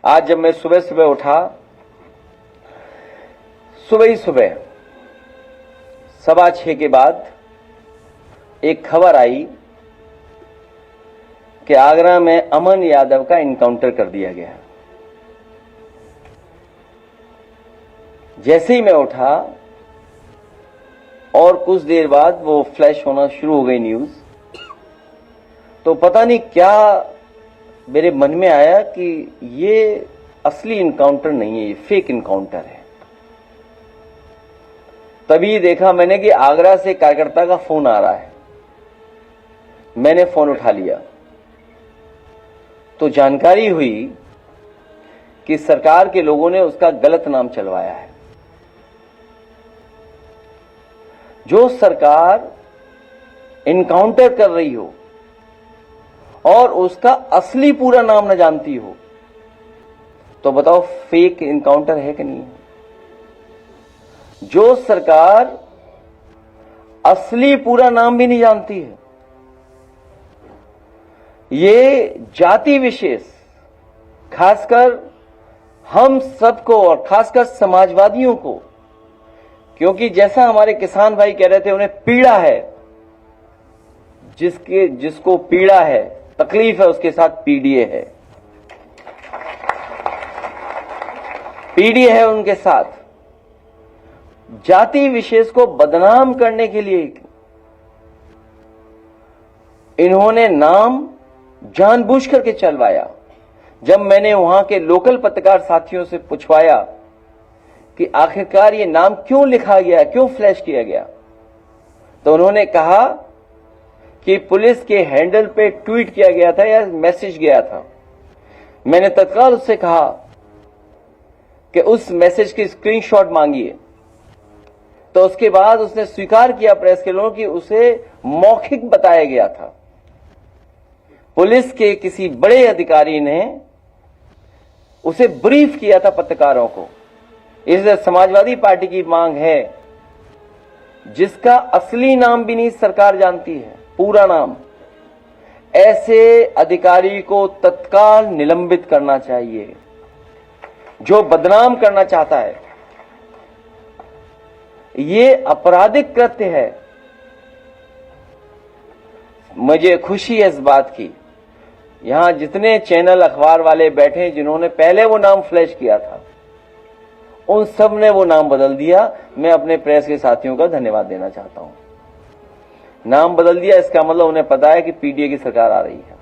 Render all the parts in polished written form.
आज जब मैं सुबह सुबह उठा, सुबह ही सुबह 6:15 के बाद एक खबर आई कि आगरा में अमन यादव का इनकाउंटर कर दिया गया। जैसे ही मैं उठा और कुछ देर बाद वो फ्लैश होना शुरू हो गई न्यूज, तो पता नहीं क्या मेरे मन में आया कि ये असली इनकाउंटर नहीं है, ये फेक इनकाउंटर है। तभी देखा मैंने कि आगरा से कार्यकर्ता का फोन आ रहा है। मैंने फोन उठा लिया तो जानकारी हुई कि सरकार के लोगों ने उसका गलत नाम चलवाया है। जो सरकार इनकाउंटर कर रही हो और उसका असली पूरा नाम न जानती हो, तो बताओ फेक इनकाउंटर है कि नहीं है? जो सरकार असली पूरा नाम भी नहीं जानती है, ये जाति विशेष, खासकर हम सबको और खासकर समाजवादियों को, क्योंकि जैसा हमारे किसान भाई कह रहे थे, उन्हें पीड़ा है, जिसको पीड़ा है, तकलीफ है, उसके साथ पीडीए है, पीडीए है उनके साथ। जाति विशेष को बदनाम करने के लिए इन्होंने नाम जानबूझ करके चलवाया। जब मैंने वहां के लोकल पत्रकार साथियों से पूछवाया कि आखिरकार ये नाम क्यों लिखा गया, क्यों फ्लैश किया गया, तो उन्होंने कहा कि पुलिस के हैंडल पे ट्वीट किया गया था या मैसेज गया था। मैंने तत्काल उससे कहा कि उस मैसेज की स्क्रीनशॉट मांगिए, तो उसके बाद उसने स्वीकार किया प्रेस के लोगों कि उसे मौखिक बताया गया था। पुलिस के किसी बड़े अधिकारी ने उसे ब्रीफ किया था पत्रकारों को। इसलिए समाजवादी पार्टी की मांग है, जिसका असली नाम भी नहीं सरकार जानती है, पूरा नाम, ऐसे अधिकारी को तत्काल निलंबित करना चाहिए। जो बदनाम करना चाहता है, ये आपराधिक कृत्य है। मुझे खुशी है इस बात की, यहां जितने चैनल अखबार वाले बैठे हैं जिन्होंने पहले वो नाम फ्लैश किया था, उन सब ने वो नाम बदल दिया। मैं अपने प्रेस के साथियों का धन्यवाद देना चाहता हूं। नाम बदल दिया, इसका मतलब उन्हें पता है कि पीडीए की सरकार आ रही है।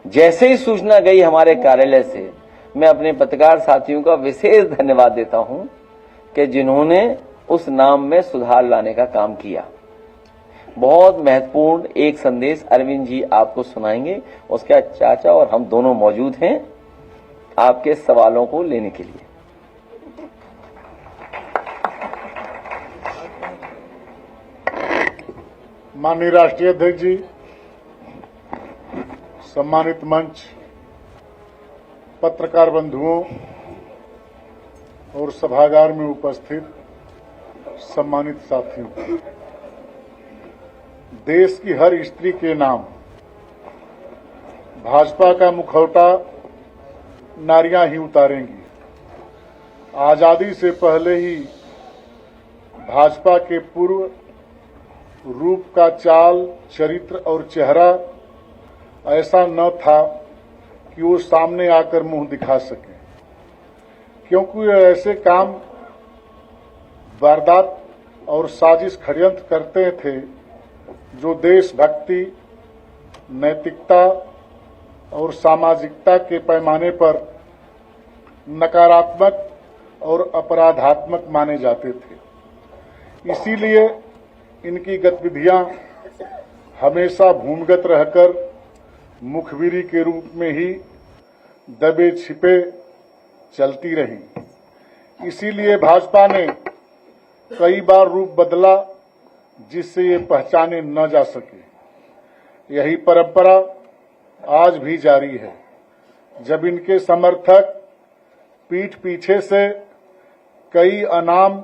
जैसे ही सूचना गई हमारे कार्यालय से, मैं अपने पत्रकार साथियों का विशेष धन्यवाद देता हूं कि जिन्होंने उस नाम में सुधार लाने का काम किया। बहुत महत्वपूर्ण एक संदेश अरविंद जी आपको सुनाएंगे। उसका चाचा और हम दोनों मौजूद हैं आपके सवालों को लेने के लिए। माननीय राष्ट्रीय अध्यक्ष जी, सम्मानित मंच, पत्रकार बंधुओं और सभागार में उपस्थित सम्मानित साथियों, देश की हर स्त्री के नाम भाजपा का मुखौटा नारियां ही उतारेंगी। आजादी से पहले ही भाजपा के पूर्व रूप का चाल, चरित्र और चेहरा ऐसा न था कि वो सामने आकर मुंह दिखा सके, क्योंकि वे ऐसे काम, वारदात और साजिश षड्यंत्र करते थे जो देशभक्ति, नैतिकता और सामाजिकता के पैमाने पर नकारात्मक और अपराधात्मक माने जाते थे। इसीलिए इनकी गतिविधियां हमेशा भूमिगत रहकर मुखबिरी के रूप में ही दबे छिपे चलती रही। इसीलिए भाजपा ने कई बार रूप बदला जिससे ये पहचाने न जा सके। यही परंपरा आज भी जारी है। जब इनके समर्थक पीठ पीछे से कई अनाम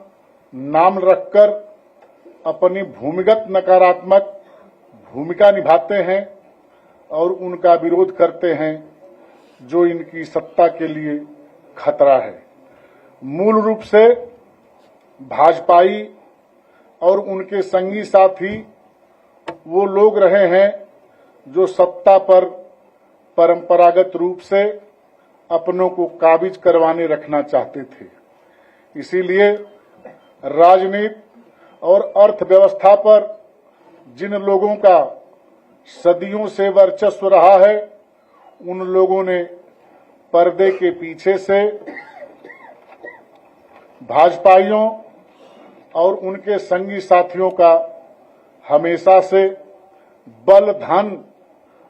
नाम रखकर अपनी भूमिगत नकारात्मक भूमिका निभाते हैं और उनका विरोध करते हैं जो इनकी सत्ता के लिए खतरा है। मूल रूप से भाजपाई और उनके संगी साथी वो लोग रहे हैं जो सत्ता पर परंपरागत रूप से अपनों को काबिज करवाने रखना चाहते थे। इसीलिए राजनीति और अर्थव्यवस्था पर जिन लोगों का सदियों से वर्चस्व रहा है, उन लोगों ने पर्दे के पीछे से भाजपाइयों और उनके संगी साथियों का हमेशा से बल धन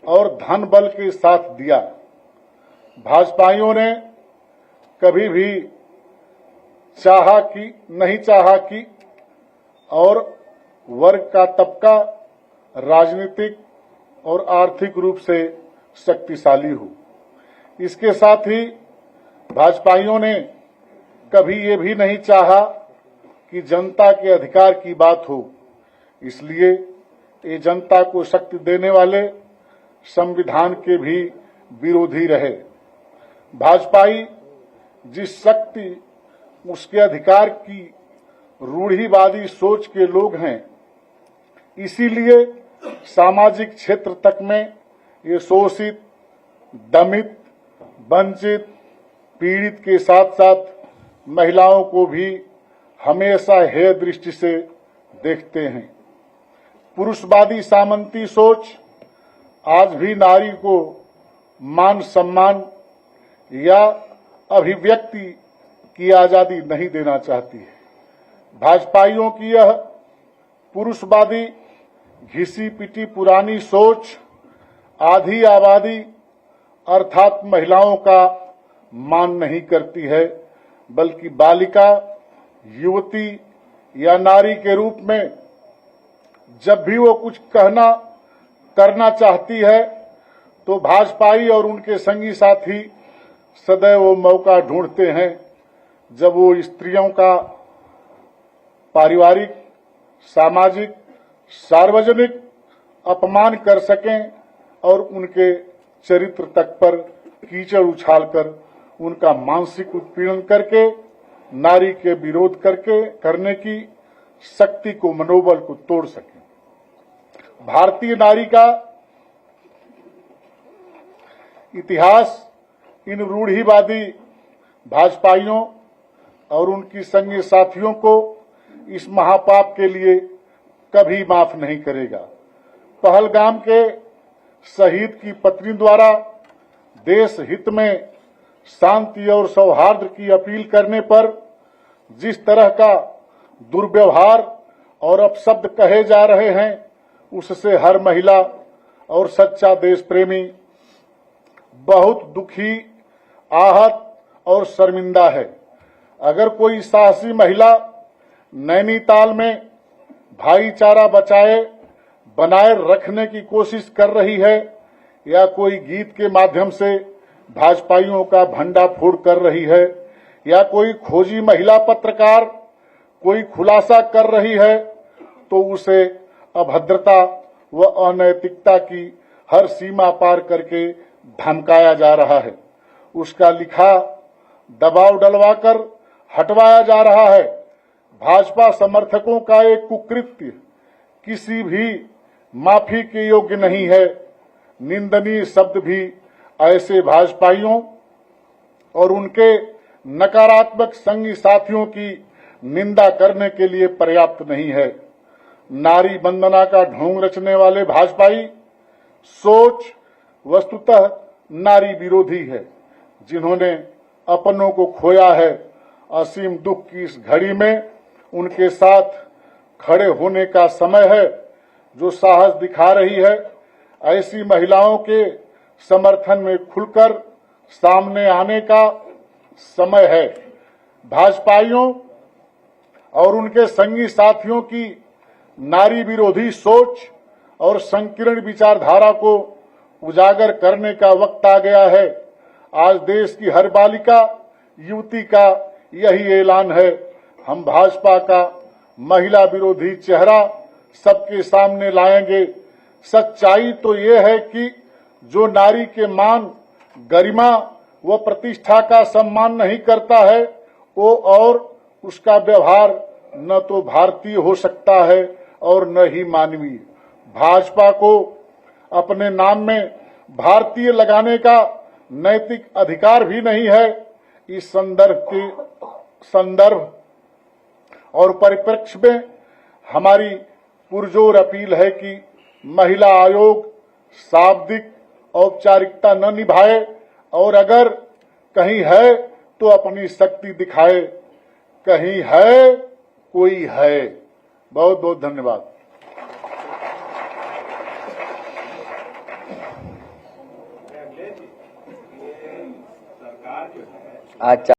और धन बल के साथ दिया। भाजपाइयों ने कभी भी नहीं चाहा कि और वर्ग का तबका राजनीतिक और आर्थिक रूप से शक्तिशाली हो। इसके साथ ही भाजपाइयों ने कभी ये भी नहीं चाहा कि जनता के अधिकार की बात हो। इसलिए ये जनता को शक्ति देने वाले संविधान के भी विरोधी रहे। भाजपाई जिस शक्ति उसके अधिकार की रूढ़िवादी सोच के लोग हैं, इसीलिए सामाजिक क्षेत्र तक में ये शोषित, दमित, वंचित, पीड़ित के साथ साथ महिलाओं को भी हमेशा हेय दृष्टि से देखते हैं। पुरुषवादी सामंती सोच आज भी नारी को मान सम्मान या अभिव्यक्ति की आजादी नहीं देना चाहती है। भाजपाइयों की यह पुरुषवादी घिसी पिटी पुरानी सोच आधी आबादी अर्थात महिलाओं का मान नहीं करती है, बल्कि बालिका, युवती या नारी के रूप में जब भी वो कुछ करना चाहती है तो भाजपाई और उनके संगी साथी सदैव वो मौका ढूंढते हैं जब वो स्त्रियों का पारिवारिक, सामाजिक, सार्वजनिक अपमान कर सकें और उनके चरित्र तक पर कीचड़ उछालकर उनका मानसिक उत्पीड़न करके नारी के विरोध करने की शक्ति को, मनोबल को तोड़ सकें। भारतीय नारी का इतिहास इन रूढ़िवादी भाजपाइयों और उनकी संगी साथियों को इस महापाप के लिए कभी माफ नहीं करेगा। पहलगाम के शहीद की पत्नी द्वारा देश हित में शांति और सौहार्द की अपील करने पर जिस तरह का दुर्व्यवहार और अपशब्द कहे जा रहे हैं, उससे हर महिला और सच्चा देश प्रेमी बहुत दुखी, आहत और शर्मिंदा है। अगर कोई साहसी महिला नैनीताल में भाईचारा बनाए रखने की कोशिश कर रही है या कोई गीत के माध्यम से भाजपाइयों का भंडाफोड़ कर रही है या कोई खोजी महिला पत्रकार कोई खुलासा कर रही है, तो उसे अभद्रता व अनैतिकता की हर सीमा पार करके धमकाया जा रहा है। उसका लिखा दबाव डलवाकर हटवाया जा रहा है। भाजपा समर्थकों का एक कुकृत्य किसी भी माफी के योग्य नहीं है। निंदनीय शब्द भी ऐसे भाजपाइयों और उनके नकारात्मक संगी साथियों की निंदा करने के लिए पर्याप्त नहीं है। नारी वंदना का ढोंग रचने वाले भाजपाई सोच वस्तुतः नारी विरोधी है। जिन्होंने अपनों को खोया है, असीम दुख की इस घड़ी में उनके साथ खड़े होने का समय है। जो साहस दिखा रही है, ऐसी महिलाओं के समर्थन में खुलकर सामने आने का समय है। भाजपाइयों और उनके संगी साथियों की नारी विरोधी सोच और संकीर्ण विचारधारा को उजागर करने का वक्त आ गया है। आज देश की हर बालिका, युवती का यही ऐलान है। हम भाजपा का महिला विरोधी चेहरा सबके सामने लाएंगे। सच्चाई तो ये है कि जो नारी के मान, गरिमा व प्रतिष्ठा का सम्मान नहीं करता है वो और उसका व्यवहार न तो भारतीय हो सकता है और न ही मानवीय। भाजपा को अपने नाम में भारतीय लगाने का नैतिक अधिकार भी नहीं है। इस संदर्भ और परिप्रेक्ष्य में हमारी पुरजोर अपील है कि महिला आयोग शाब्दिक औपचारिकता न निभाए और अगर कहीं है तो अपनी शक्ति दिखाए। कहीं है, कोई है। बहुत बहुत धन्यवाद। आज